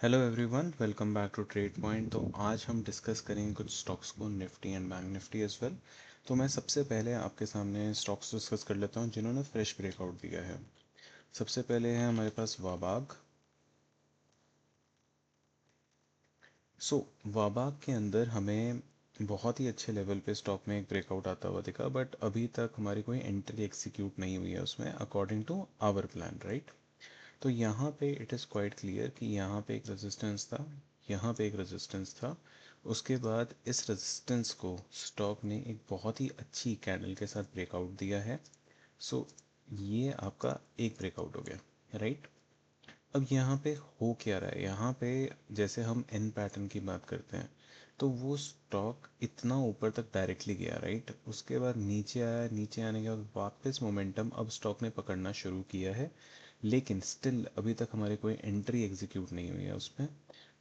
Hello everyone, welcome back to Trade Point. तो आज हम डिस्कस करेंगे कुछ स्टॉक्स को, Nifty and Bank Nifty as well. तो मैं सबसे पहले आपके सामने स्टॉक्स डिस्कस कर लेता हूँ जिन्होंने फ्रेश ब्रेकआउट दिया है। सबसे पहले है हमारे पास वाबाग। सो वाबाग के अंदर हमें बहुत ही अच्छे लेवल पे स्टॉक में एक ब्रेकआउट आता हुआ दिखा, बट अभी तक हमारी कोई एंट्री एग्जीक्यूट नहीं हुई है उसमें according to our plan, right. तो यहाँ पे इट इज़ क्वाइट क्लियर कि यहाँ पे एक रेजिस्टेंस था, यहाँ पे एक रेजिस्टेंस था। उसके बाद इस रेजिस्टेंस को स्टॉक ने एक बहुत ही अच्छी कैंडल के साथ ब्रेकआउट दिया है। सो ये आपका एक ब्रेकआउट हो गया, राइट। अब यहाँ पे हो क्या रहा है, यहाँ पे जैसे हम एन पैटर्न की बात करते हैं तो वो स्टॉक इतना ऊपर तक डायरेक्टली गया, राइट। उसके बाद नीचे आया, नीचे आने के बाद वापस मोमेंटम अब स्टॉक ने पकड़ना शुरू किया है, लेकिन स्टिल अभी तक हमारी कोई एंट्री एग्जीक्यूट नहीं हुई है उसमें।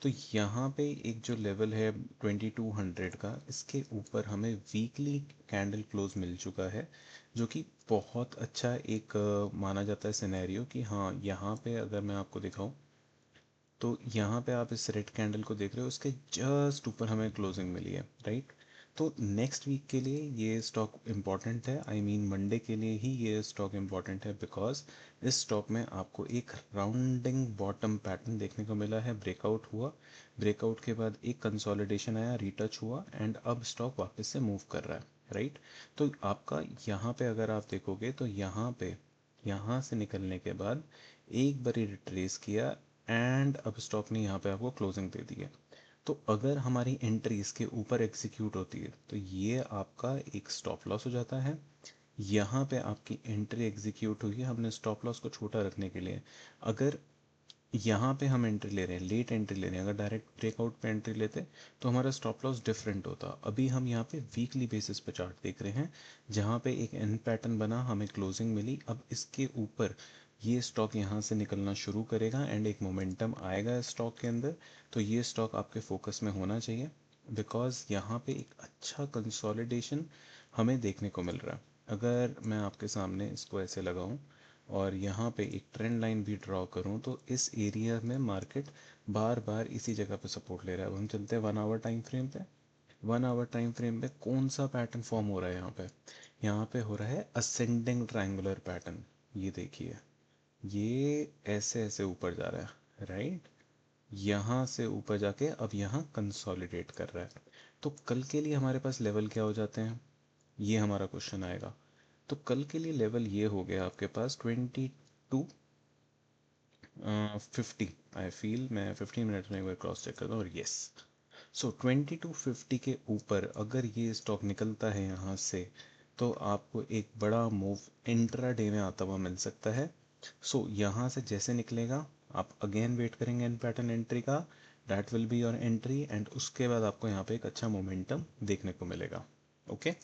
तो यहाँ पे एक जो लेवल है 2200 का, इसके ऊपर हमें वीकली कैंडल क्लोज मिल चुका है, जो कि बहुत अच्छा एक माना जाता है सिनेरियो कि हाँ, यहाँ पे अगर मैं आपको दिखाऊं तो यहाँ पे आप इस रेड कैंडल को देख रहे हो, उसके जस्ट ऊपर हमें क्लोजिंग मिली है, राइट। तो नेक्स्ट वीक के लिए ये स्टॉक इम्पॉर्टेंट है, आई मीन मंडे के लिए ही ये स्टॉक इम्पॉर्टेंट है, बिकॉज इस स्टॉक में आपको एक राउंडिंग बॉटम पैटर्न देखने को मिला है। ब्रेकआउट हुआ, ब्रेकआउट के बाद एक कंसोलिडेशन आया, रीटच हुआ, एंड अब स्टॉक वापस से मूव कर रहा है, राइट। तो आपका यहाँ पे अगर आप देखोगे तो यहाँ पे, यहाँ से निकलने के बाद एक बारी रिट्रेस किया एंड अब स्टॉक ने यहाँ पे आपको क्लोजिंग दे दी है। तो अगर हमारी एंट्री इसके ऊपर एग्जीक्यूट होती है तो ये आपका एक स्टॉप लॉस हो जाता है। यहाँ पे आपकी एंट्री एग्जीक्यूट हुई है, हमने स्टॉप लॉस को छोटा रखने के लिए। अगर यहाँ पे हम एंट्री ले रहे हैं, लेट एंट्री ले रहे हैं, अगर डायरेक्ट ब्रेकआउट पे एंट्री लेते तो हमारा स्टॉप लॉस डिफरेंट होता। अभी हम यहाँ पे वीकली बेसिस पे चार्ट देख रहे हैं, जहाँ पे एक एन पैटर्न बना, हमें क्लोजिंग मिली। अब इसके ऊपर ये स्टॉक यहाँ से निकलना शुरू करेगा एंड एक मोमेंटम आएगा स्टॉक के अंदर। तो ये स्टॉक आपके फोकस में होना चाहिए, बिकॉज यहाँ पे एक अच्छा कंसोलिडेशन हमें देखने को मिल रहा है। अगर मैं आपके सामने इसको ऐसे लगाऊं और यहाँ पे एक ट्रेंड लाइन भी ड्रॉ करूँ तो इस एरिया में मार्केट बार बार इसी जगह पे सपोर्ट ले रहा है। अब हम चलते हैं 1 आवर टाइम फ्रेम पे। 1 आवर टाइम फ्रेम पे कौन सा पैटर्न फॉर्म हो रहा है यहाँ पे? यहाँ पे हो रहा है असेंडिंग ट्रायंगुलर पैटर्न। ये देखिए, ये ऐसे ऐसे ऊपर जा रहा है, राइट। यहाँ से ऊपर जाके अब यहाँ कंसोलिडेट कर रहा है। तो कल के लिए हमारे पास लेवल क्या हो जाते हैं, ये हमारा क्वेश्चन आएगा। तो कल के लिए लेवल ये हो गया आपके पास 2250। आई फील मैं 15 मिनट्स में एक बार क्रॉस चेक करता हूँ, और यस। सो 2250 के ऊपर अगर ये स्टॉक निकलता है यहाँ से तो आपको एक बड़ा मूव इंट्रा डे में आता हुआ मिल सकता है। सो यहाँ से जैसे निकलेगा, आप अगेन वेट करेंगे इन पैटर्न एंट्री का, that will be your entry, and उसके बाद आपको यहाँ पे एक अच्छा मोमेंटम देखने को मिलेगा। ओके,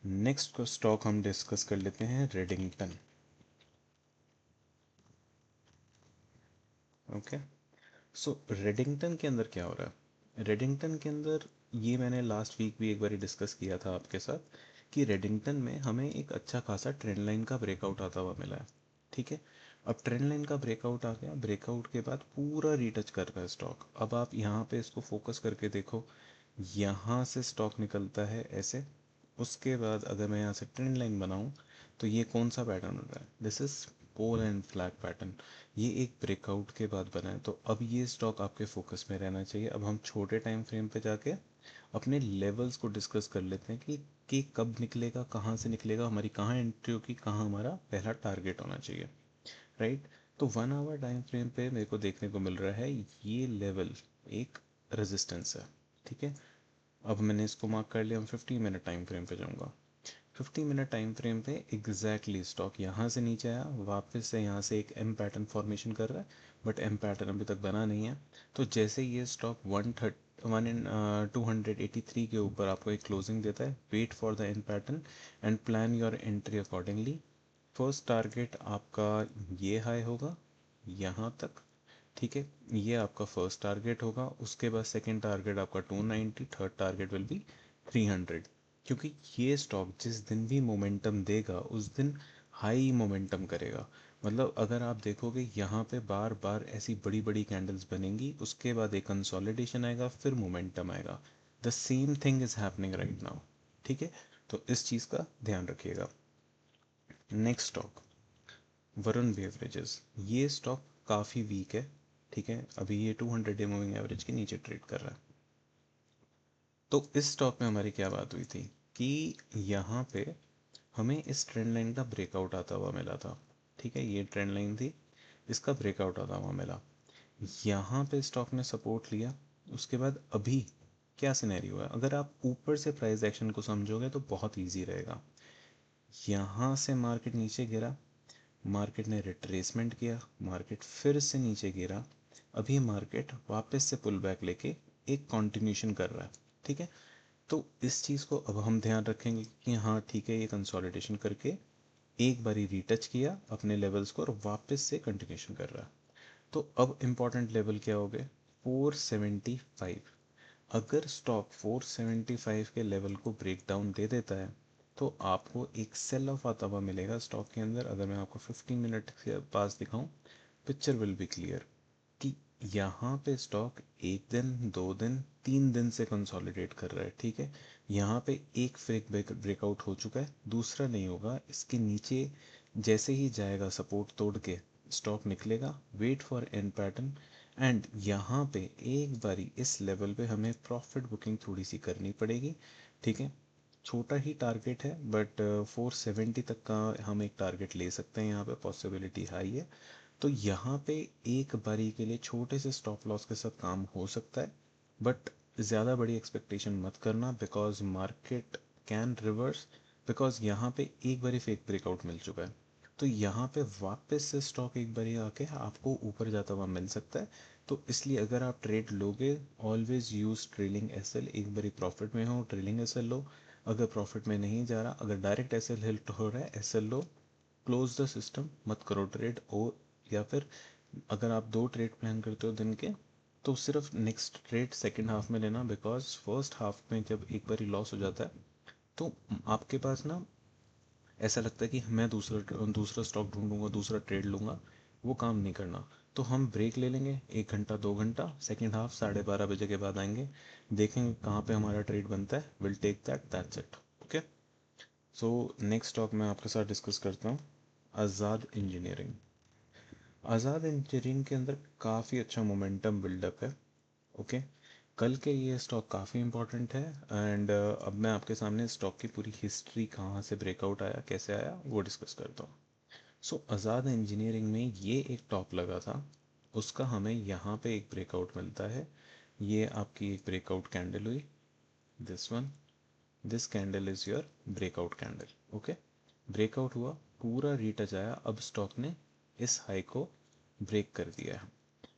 नेक्स्ट स्टॉक हम डिस्कस कर लेते हैं, रेडिंगटन। ओके, सो रेडिंगटन के अंदर क्या हो रहा है? रेडिंगटन के अंदर, ये मैंने लास्ट वीक भी एक बार डिस्कस किया था आपके साथ, कि रेडिंगटन में हमें एक अच्छा खासा ट्रेंड लाइन का ब्रेकआउट आता हुआ मिला है, ठीक है। अब ट्रेंड लाइन का ब्रेकआउट आ गया, ब्रेकआउट के बाद पूरा रीटच कर रहा है स्टॉक। अब आप यहाँ पे इसको फोकस करके देखो, यहाँ से स्टॉक निकलता है ऐसे, उसके बाद अगर मैं यहाँ से ट्रेंड लाइन बनाऊँ तो ये कौन सा पैटर्न हो रहा है? This is pole and flag pattern. ये एक ब्रेकआउट के बाद बना है, तो अब ये स्टॉक आपके फोकस में रहना चाहिए। अब हम छोटे टाइम फ्रेम पे जाके अपने लेवल्स को डिस्कस कर लेते हैं कि कब निकलेगा, कहाँ से निकलेगा, हमारी कहाँ एंट्री होगी, कहाँ हमारा पहला टारगेट होना चाहिए, राइट। तो 1 आवर टाइम फ्रेम पे मेरे को देखने को मिल रहा है ये लेवल एक रेजिस्टेंस है, ठीक है। अब मैंने इसको मार्क कर लिया, हम 15 मिनट टाइम फ्रेम पे जाऊंगा। 15 मिनट टाइम फ्रेम पे एग्जैक्टली स्टॉक यहाँ से नीचे आया, वापस से यहाँ से एक एम पैटर्न फॉर्मेशन कर रहा है, बट एम पैटर्न अभी तक बना नहीं है। तो जैसे ये स्टॉक 283 के ऊपर आपको एक क्लोजिंग देता है, wait for the M pattern and plan your entry accordingly. First target आपका ये हाई होगा यहाँ तक, ठीक है। ये आपका फर्स्ट टारगेट होगा, उसके बाद सेकंड टारगेट आपका 290, थर्ड टारगेट विल बी 300। क्योंकि ये स्टॉक जिस दिन भी मोमेंटम देगा उस दिन हाई मोमेंटम करेगा। मतलब अगर आप देखोगे यहाँ पे बार बार ऐसी बड़ी बड़ी कैंडल्स बनेंगी, उसके बाद एक कंसोलिडेशन आएगा, फिर मोमेंटम आएगा। The same thing is happening right now. ठीक है, तो इस चीज़ का ध्यान रखिएगा। Next stock Varun beverages. ये स्टॉक काफ़ी वीक है। ठीक है, अभी ये 200 डे मूविंग एवरेज के नीचे ट्रेड कर रहा है। तो इस स्टॉक में हमारी क्या बात हुई थी कि यहाँ पे हमें इस ट्रेंड लाइन का ब्रेकआउट आता हुआ मिला था। ठीक है, ये ट्रेंड लाइन थी, इसका ब्रेकआउट आता हुआ मिला। यहाँ पे स्टॉक ने सपोर्ट लिया। उसके बाद अभी क्या सिनेरियो है, अगर आप ऊपर से प्राइस एक्शन को समझोगे तो बहुत इजी रहेगा। यहाँ से मार्केट नीचे गिरा, मार्केट ने रिट्रेसमेंट किया, मार्केट फिर से नीचे गिरा, अभी मार्केट वापस से पुल बैक लेके एक कंटिन्यूशन कर रहा है। ठीक है, तो इस चीज़ को अब हम ध्यान रखेंगे कि हाँ ठीक है, ये कंसोलिडेशन करके एक बारी रीटच किया अपने लेवल्स को और वापस से कंटिन्यूशन कर रहा है। तो अब इम्पॉर्टेंट लेवल क्या हो गए, 475। अगर स्टॉक 475 के लेवल को ब्रेक डाउन दे देता है तो आपको एक सेल ऑफ आता हुआ मिलेगा स्टॉक के अंदर। अगर मैं आपको 15 मिनट के पास दिखाऊं, पिक्चर विल बी क्लियर कि यहाँ पे स्टॉक एक दिन, 2 दिन, 3 दिन से कंसोलिडेट कर रहा है। ठीक है, यहाँ पे एक फेक ब्रेकआउट हो चुका है, दूसरा नहीं होगा। इसके नीचे जैसे ही जाएगा सपोर्ट तोड़ के स्टॉक निकलेगा, wait for and pattern. And यहाँ पे एक बारी इस लेवल पे हमें प्रॉफिट बुकिंग थोड़ी सी करनी पड़ेगी। ठीक है, छोटा ही टारगेट है बट 470 तक का हम एक टारगेट ले सकते हैं, यहाँ पे पॉसिबिलिटी हाई है। तो यहाँ पे एक बारी के लिए छोटे से स्टॉप लॉस के साथ काम हो सकता है, बट ज़्यादा बड़ी एक्सपेक्टेशन मत करना because market can reverse. Because यहाँ पे एक बारी फेक ब्रेकआउट मिल चुका है, तो यहाँ पे वापस से स्टॉक एक बारी आके आपको ऊपर जाता हुआ मिल सकता है। तो इसलिए अगर आप ट्रेड लोगे, ऑलवेज यूज ट्रेलिंग एसएल। एक बारी प्रॉफिट में हो ट्रेलिंग एसएल लो, अगर प्रॉफिट में नहीं जा रहा, अगर डायरेक्ट एसएल हिट हो रहा है SL low, close the system, मत करो ट्रेड। और या फिर अगर आप 2 ट्रेड प्लान करते हो दिन के, तो सिर्फ नेक्स्ट ट्रेड सेकंड हाफ में लेना, बिकॉज फर्स्ट हाफ में जब एक बार लॉस हो जाता है तो आपके पास ना ऐसा लगता है कि मैं दूसरा दूसरा स्टॉक ढूंढूंगा, दूसरा ट्रेड लूंगा, वो काम नहीं करना। तो हम ब्रेक ले लेंगे 1 घंटा 2 घंटा, सेकेंड हाफ 12:30 बजे के बाद आएंगे, देखेंगे कहाँ पे हमारा ट्रेड बनता है, will take that's it. Okay, so next stock मैं आपके साथ डिस्कस करता हूँ, आज़ाद इंजीनियरिंग। आज़ाद इंजीनियरिंग के अंदर काफ़ी अच्छा मोमेंटम बिल्डअप है। ओके, कल के ये स्टॉक काफ़ी इंपॉर्टेंट है। एंड अब मैं आपके सामने स्टॉक की पूरी हिस्ट्री, कहाँ से ब्रेकआउट आया, कैसे आया, वो डिस्कस करता हूँ। सो आज़ाद इंजीनियरिंग में ये एक टॉप लगा था, उसका हमें यहाँ पे एक ब्रेकआउट मिलता है। ये आपकी एक ब्रेकआउट कैंडल हुई, this one, this candle is your breakout candle. Okay, breakout हुआ, पूरा रीटच आया, अब स्टॉक ने इस हाई को ब्रेक कर दिया है।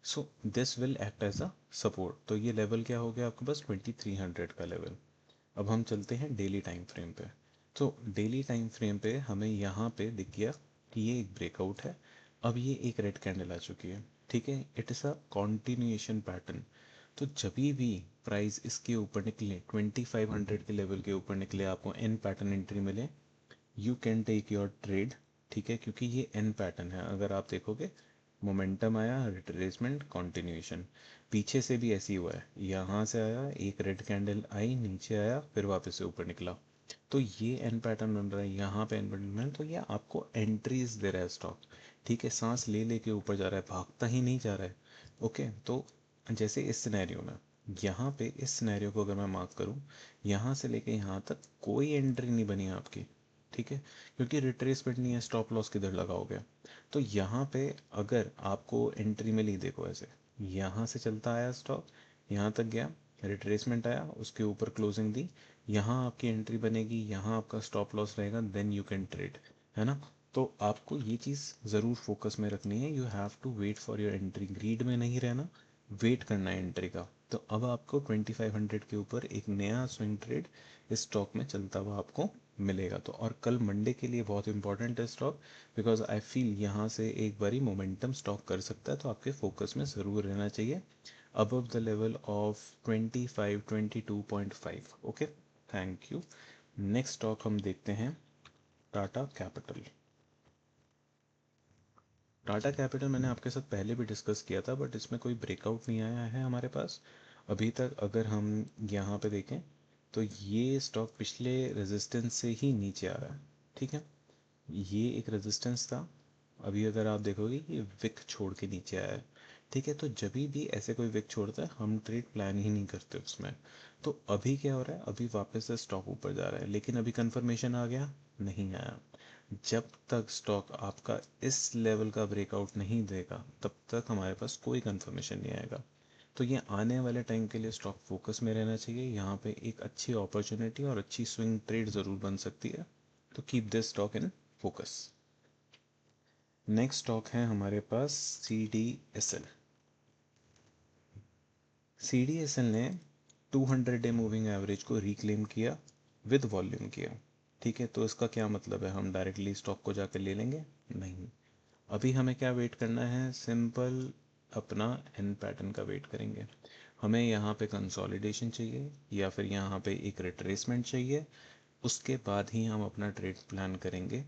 So this will act as a support. तो ये लेवल क्या हो गया आपके पास, 2300 का लेवल। अब हम चलते हैं डेली टाइम फ्रेम पे। तो डेली टाइम फ्रेम पे हमें यहाँ पे दिख गया कि ये एक ब्रेकआउट है, अब ये एक रेड कैंडल आ चुकी है। ठीक है, it is a continuation pattern. तो जब भी प्राइस इसके ऊपर निकले, 2500 के लेवल के ऊपर निकले, आपको एन पैटर्न एंट्री मिले, you can take your trade. ठीक है, क्योंकि ये एन पैटर्न है। अगर आप देखोगे, मोमेंटम आया, रिट्रेसमेंट, कंटिन्यूएशन, पीछे से भी ऐसे ही हुआ है, यहाँ से आया, एक रेड कैंडल आई, नीचे आया, फिर वापस से ऊपर निकला। तो ये एन पैटर्न बन रहा है, यहाँ पे एन पैटर्न बन, तो ये आपको एंट्रीज दे रहा है स्टॉक। ठीक है, सांस ले लेके ऊपर जा रहा है, भागता ही नहीं जा रहा है। ओके, तो जैसे इस सिनेरियो में, यहाँ पे इस सिनेरियो को अगर मैं मार्क करूँ, यहाँ से लेके यहाँ तक कोई एंट्री नहीं बनी है आपकी। ठीक है, क्योंकि रिट्रेसमेंट नहीं है, स्टॉप लॉस किधर लगाओगे। तो यहाँ पे अगर आपको एंट्री मिली, देखो ऐसे यहाँ से चलता आया स्टॉक, यहाँ तक गया, रिट्रेसमेंट आया, उसके ऊपर क्लोजिंग दी, यहाँ आपकी एंट्री बनेगी, यहाँ आपका स्टॉप लॉस रहेगा, देन यू कैन ट्रेड, है ना। तो आपको ये चीज़ ज़रूर फोकस में रखनी है, you have to wait for your entry, greed में नहीं रहना, वेट करना है एंट्री का। तो अब आपको 2500 के ऊपर एक नया स्विंग ट्रेड इस स्टॉक में चलता हुआ आपको मिलेगा। तो और कल मंडे के लिए बहुत इंपॉर्टेंट है स्टॉक, बिकॉज आई फील यहाँ से एक बारी मोमेंटम स्टॉक कर सकता है, तो आपके फोकस में ज़रूर रहना चाहिए above the level of 22.5। Okay, thank you. Next stock हम देखते हैं, टाटा कैपिटल। टाटा कैपिटल मैंने आपके साथ पहले भी डिस्कस किया था, बट इसमें कोई ब्रेकआउट नहीं आया है हमारे पास अभी तक। अगर हम यहाँ पे देखें तो ये स्टॉक पिछले रेजिस्टेंस से ही नीचे आ रहा है, ठीक है। ये एक रेजिस्टेंस था, अभी अगर आप देखोगे ये विक छोड़ के नीचे आया है, ठीक है। तो जब भी ऐसे कोई विक छोड़ता है हम ट्रेड प्लान ही नहीं करते उसमें। तो अभी क्या हो रहा है, अभी वापस से स्टॉक ऊपर जा रहा है, लेकिन अभी कंफर्मेशन आ गया नहीं आया। जब तक स्टॉक आपका इस लेवल का ब्रेकआउट नहीं देगा तब तक हमारे पास कोई कंफर्मेशन नहीं आएगा। तो ये आने वाले टाइम के लिए स्टॉक फोकस में रहना चाहिए। यहाँ पे एक अच्छी अपॉर्चुनिटी और अच्छी स्विंग ट्रेड ज़रूर बन सकती है, तो keep this stock in focus. Next stock है हमारे पास C D S L. C D S L ने 200 डे मूविंग एवरेज को रिक्लेम किया, विद वॉल्यूम किया, ठीक है। तो इसका क्या मतलब है, हम डायरेक्टली स्टॉक को जाकर ले लेंगे? नहीं, अभी हमें क्या वेट करना है, सिंपल अपना एन पैटर्न का वेट करेंगे। हमें यहाँ पे कंसोलिडेशन चाहिए या फिर यहाँ पे एक रिट्रेसमेंट चाहिए, उसके बाद ही हम अपना ट्रेड प्लान करेंगे।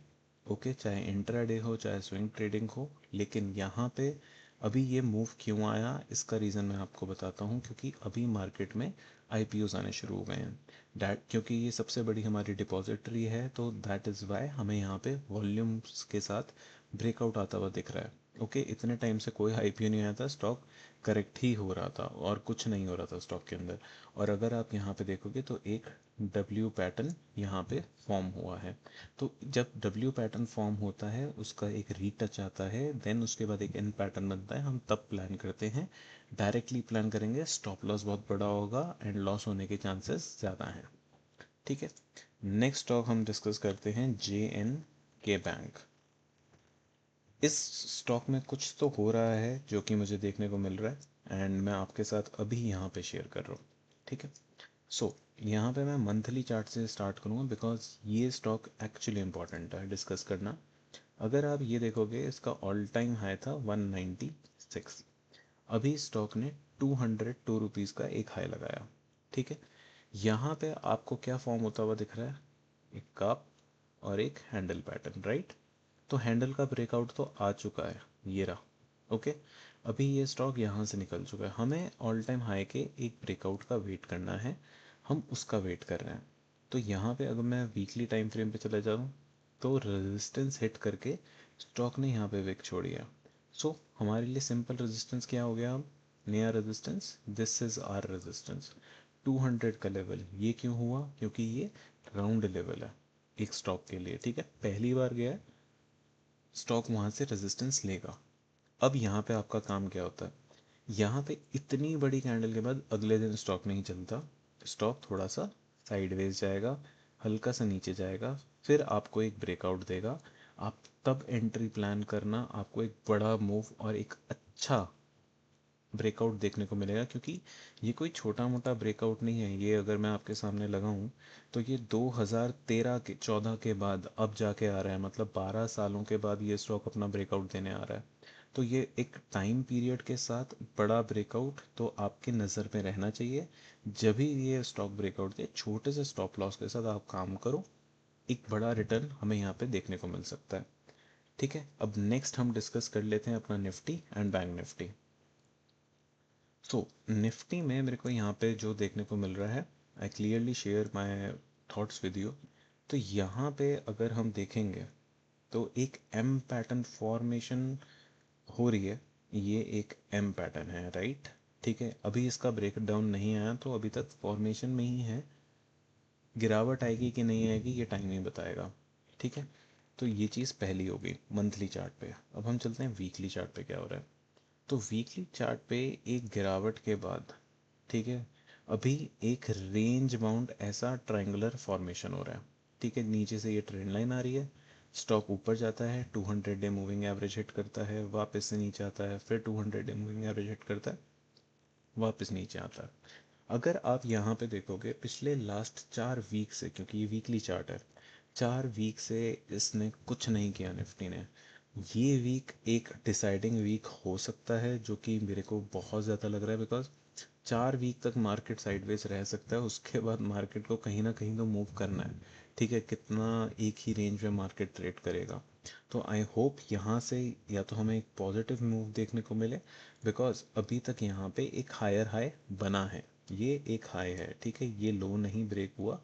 ओके, चाहे इंट्राडे हो चाहे स्विंग ट्रेडिंग हो। लेकिन यहाँ पे अभी ये मूव क्यों आया, इसका रीज़न मैं आपको बताता हूँ। क्योंकि अभी मार्केट में आईपीओज आने शुरू हो गए हैं, डैट क्योंकि ये सबसे बड़ी हमारी डिपॉजिटरी है, तो दैट इज़ वाई हमें यहाँ पे वॉल्यूम्स के साथ ब्रेकआउट आता हुआ दिख रहा है। ओके, इतने टाइम से कोई आईपीओ नहीं आया था, स्टॉक करेक्ट ही हो रहा था और कुछ नहीं हो रहा था स्टॉक के अंदर। और अगर आप यहाँ पे देखोगे तो एक डब्ल्यू पैटर्न यहाँ पे फॉर्म हुआ है। तो जब डब्ल्यू पैटर्न फॉर्म होता है उसका एक रीटच आता है, देन उसके बाद एक एन पैटर्न बनता है, हम तब प्लान करते हैं। डायरेक्टली प्लान करेंगे स्टॉप लॉस बहुत बड़ा होगा एंड लॉस होने के चांसेस ज़्यादा हैं, ठीक है। नेक्स्ट स्टॉक हम डिस्कस करते हैं जे एन के बैंक। इस स्टॉक में कुछ तो हो रहा है जो कि मुझे देखने को मिल रहा है एंड मैं आपके साथ अभी यहाँ पे शेयर कर रहा हूँ, ठीक है। सो यहाँ पे मैं मंथली चार्ट से स्टार्ट करूँगा बिकॉज ये स्टॉक एक्चुअली इंपॉर्टेंट है डिस्कस करना। अगर आप ये देखोगे इसका ऑल टाइम हाई था 196, अभी स्टॉक ने 202 रुपीज़ का एक हाई लगाया, ठीक है। यहाँ पे आपको क्या फॉर्म होता हुआ दिख रहा है, एक काप और एक हैंडल पैटर्न, राइट। तो हैंडल का ब्रेकआउट तो आ चुका है, ये रहा, ओके। अभी ये स्टॉक यहाँ से निकल चुका है, हमें ऑल टाइम हाई के एक ब्रेकआउट का वेट करना है, हम उसका वेट कर रहे हैं। तो यहाँ पे अगर मैं वीकली टाइम फ्रेम पे चला जाऊँ तो रेजिस्टेंस हिट करके स्टॉक ने यहाँ पे विक छोड़ी है। सो हमारे लिए सिंपल रेजिस्टेंस क्या हो गया, अब नया resistance, this is our resistance 200 का लेवल। ये क्यों हुआ, क्योंकि ये राउंड लेवल है एक स्टॉक के लिए, ठीक है। पहली बार गया है, स्टॉक वहां से रेजिस्टेंस लेगा। अब यहाँ पे आपका काम क्या होता है, यहाँ पे इतनी बड़ी कैंडल के बाद अगले दिन स्टॉक नहीं चलता, स्टॉक थोड़ा सा साइडवेज जाएगा, हल्का सा नीचे जाएगा, फिर आपको एक ब्रेकआउट देगा। आप तब एंट्री प्लान करना, आपको एक बड़ा मूव और एक अच्छा ब्रेकआउट देखने को मिलेगा। क्योंकि ये कोई छोटा मोटा ब्रेकआउट नहीं है, ये अगर मैं आपके सामने लगाऊं तो ये 2013 के 14 के बाद अब जाके आ रहा है, मतलब 12 सालों के बाद ये स्टॉक अपना ब्रेकआउट देने आ रहा है। तो ये एक टाइम पीरियड के साथ बड़ा ब्रेकआउट तो आपके नज़र में रहना चाहिए। जब भी ये स्टॉक ब्रेकआउट दे, छोटे से स्टॉप लॉस के साथ आप काम करो, एक बड़ा रिटर्न हमें यहाँ पे देखने को मिल सकता है, ठीक है। अब नेक्स्ट हम डिस्कस कर लेते हैं अपना Nifty and Bank Nifty. So Nifty में मेरे को यहाँ पे जो देखने को मिल रहा है, I clearly share my thoughts with you. तो यहाँ पे अगर हम देखेंगे तो एक एम पैटर्न फॉर्मेशन हो रही है, ये एक एम पैटर्न है, राइट, ठीक है। अभी इसका ब्रेक डाउन नहीं आया तो अभी तक फॉर्मेशन में ही है, गिरावट आएगी कि नहीं आएगी ये टाइम ही बताएगा, ठीक है। तो ये चीज़ पहली होगी मंथली चार्ट पे। अब हम चलते हैं वीकली चार्ट पे क्या हो रहा है। तो वीकली चार्ट पे एक गिरावट के बाद, ठीक है, अभी एक रेंज बाउंड ऐसा ट्रायंगुलर फॉर्मेशन हो रहा है, ठीक है। नीचे से ये ट्रेंड लाइन आ रही है, स्टॉक ऊपर जाता है, 200 डे मूविंग एवरेज हिट करता है, वापस से नीचे आता है, फिर 200 डे मूविंग एवरेज हिट करता है, वापस नीचे आता है। अगर आप यहाँ पे देखोगे पिछले लास्ट 4 वीक से, क्योंकि ये वीकली चार्ट है, 4 वीक से इसने कुछ नहीं किया निफ्टी ने। ये वीक एक डिसाइडिंग वीक हो सकता है, जो कि मेरे को बहुत ज़्यादा लग रहा है, बिकॉज 4 वीक तक मार्केट साइडवेज रह सकता है, उसके बाद मार्केट को कहीं ना कहीं तो मूव करना है, ठीक है। कितना एक ही रेंज में मार्केट ट्रेड करेगा, तो आई होप यहाँ से या तो हमें एक पॉजिटिव मूव देखने को मिले, बिकॉज अभी तक यहाँ पे एक हायर हाई बना है, ये एक हाई है, ठीक है, ये लो नहीं ब्रेक हुआ,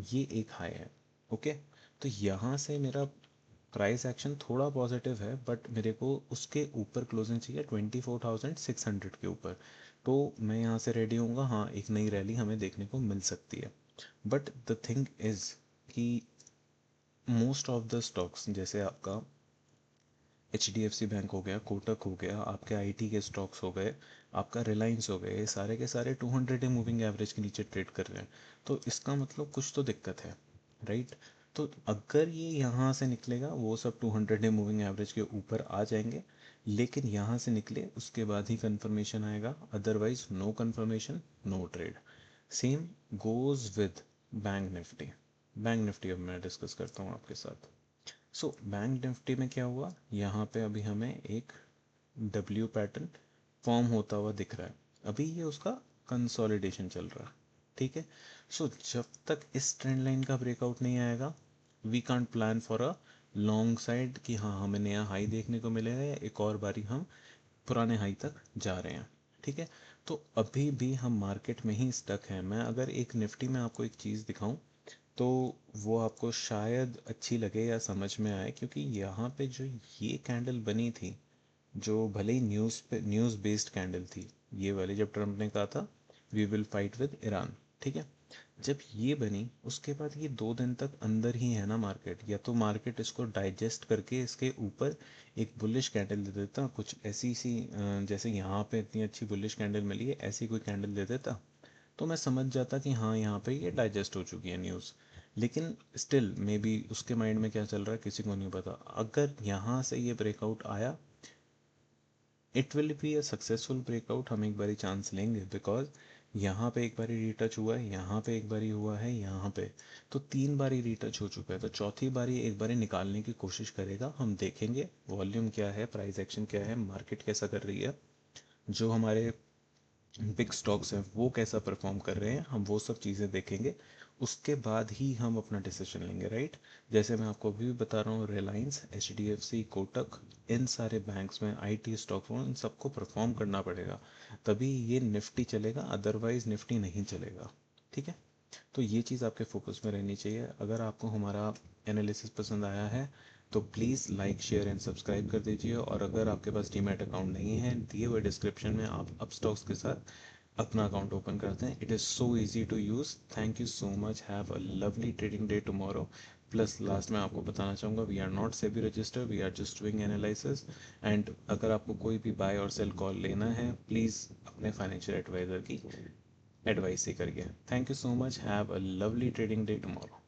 ये एक हाई है। ओके, तो यहाँ से मेरा प्राइस एक्शन थोड़ा पॉजिटिव है, बट मेरे को उसके ऊपर क्लोजिंग चाहिए 24,600 के ऊपर। तो मैं यहाँ से रेडी हूँगा, हाँ एक नई रैली हमें देखने को मिल सकती है। बट द थिंग इज कि मोस्ट ऑफ द स्टॉक्स, जैसे आपका H D F C bank हो गया, कोटक हो गया, आपके आईटी के स्टॉक्स हो गए, आपका रिलायंस हो गए, ये सारे के सारे 200 डे मूविंग एवरेज के नीचे ट्रेड कर रहे हैं। तो इसका मतलब कुछ तो दिक्कत है, राइट? तो अगर ये यहाँ से निकलेगा, वो सब 200 डे मूविंग एवरेज के ऊपर आ जाएंगे, लेकिन यहाँ से निकले उसके बाद ही कंफर्मेशन आएगा, otherwise no confirmation no trade. Same goes with bank Nifty. Bank Nifty अब मैं डिस्कस करता हूँ आपके साथ। सो बैंक निफ्टी में क्या हुआ, यहाँ पे अभी हमें एक डब्ल्यू पैटर्न फॉर्म होता हुआ दिख रहा है, अभी ये उसका कंसोलिडेशन चल रहा है, ठीक है। सो जब तक इस ट्रेंड लाइन का ब्रेकआउट नहीं आएगा, we can't plan for a long side कि हाँ हमें नया हाई देखने को मिलेगा या एक और बारी हम पुराने हाई तक जा रहे हैं, ठीक है। तो अभी भी हम मार्केट में ही स्टक हैं। मैं अगर एक निफ्टी में आपको एक चीज़ दिखाऊं, तो वो आपको शायद अच्छी लगे या समझ में आए, क्योंकि यहाँ पे जो ये कैंडल बनी थी, जो भले ही न्यूज़ पे न्यूज़ बेस्ड कैंडल थी, ये वाली जब ट्रम्प ने कहा था we will fight with Iran, ठीक है, जब ये बनी उसके बाद ये 2 दिन तक अंदर ही है ना मार्केट, या तो मार्केट इसको डाइजेस्ट करके इसके ऊपर एक बुलिश कैंडल दे देता, कुछ ऐसी सी जैसे यहाँ पे इतनी अच्छी बुलिश कैंडल मिली है, ऐसी कोई कैंडल दे देता, तो मैं समझ जाता कि हाँ यहाँ पे ये डाइजेस्ट हो चुकी है न्यूज़। लेकिन स्टिल मे बी उसके माइंड में क्या चल रहा है किसी को नहीं पता। अगर यहाँ से ये ब्रेकआउट आया, it will be a successful breakout, हम एक बारी चांस लेंगे, बिकॉज यहाँ पे एक बारी रीटच हुआ है, यहाँ पे एक बारी हुआ है, यहाँ पे तो 3 बारी रीटच हो चुका है, तो चौथी बारी एक बारी निकालने की कोशिश करेगा। हम देखेंगे वॉल्यूम क्या है, प्राइस एक्शन क्या है, मार्केट कैसा कर रही है, जो हमारे बिग स्टॉक्स हैं वो कैसा परफॉर्म कर रहे हैं, हम वो सब चीज़ें देखेंगे, उसके बाद ही हम अपना डिसीजन लेंगे, राइट? जैसे मैं आपको अभी भी बता रहा हूँ, Reliance, H D F C, Kotak, इन सारे बैंक्स में आईटी स्टॉक्स में इन सबको परफॉर्म करना पड़ेगा, तभी ये निफ्टी चलेगा, अदरवाइज निफ्टी नहीं चलेगा, ठीक है। तो ये चीज़ आपके फोकस में रहनी चाहिए। अगर आपको हमारा एनालिसिस पसंद आया है तो please like share and subscribe कर दीजिए, और अगर आपके पास डीमैट अकाउंट नहीं है, दिए हुए डिस्क्रिप्शन में आप अपस्टॉक्स के साथ अपना अकाउंट ओपन करते हैं। It is so easy to use. Thank you so much, have a lovely trading day tomorrow. Plus last में आपको बताना चाहूँगा, we are not SEBI registered, we are just doing analysis. And अगर आपको कोई भी बाय और सेल कॉल लेना है, प्लीज़ अपने फाइनेंशियल एडवाइज़र की एडवाइस ही करिए। Thank you so much, have a lovely trading day tomorrow.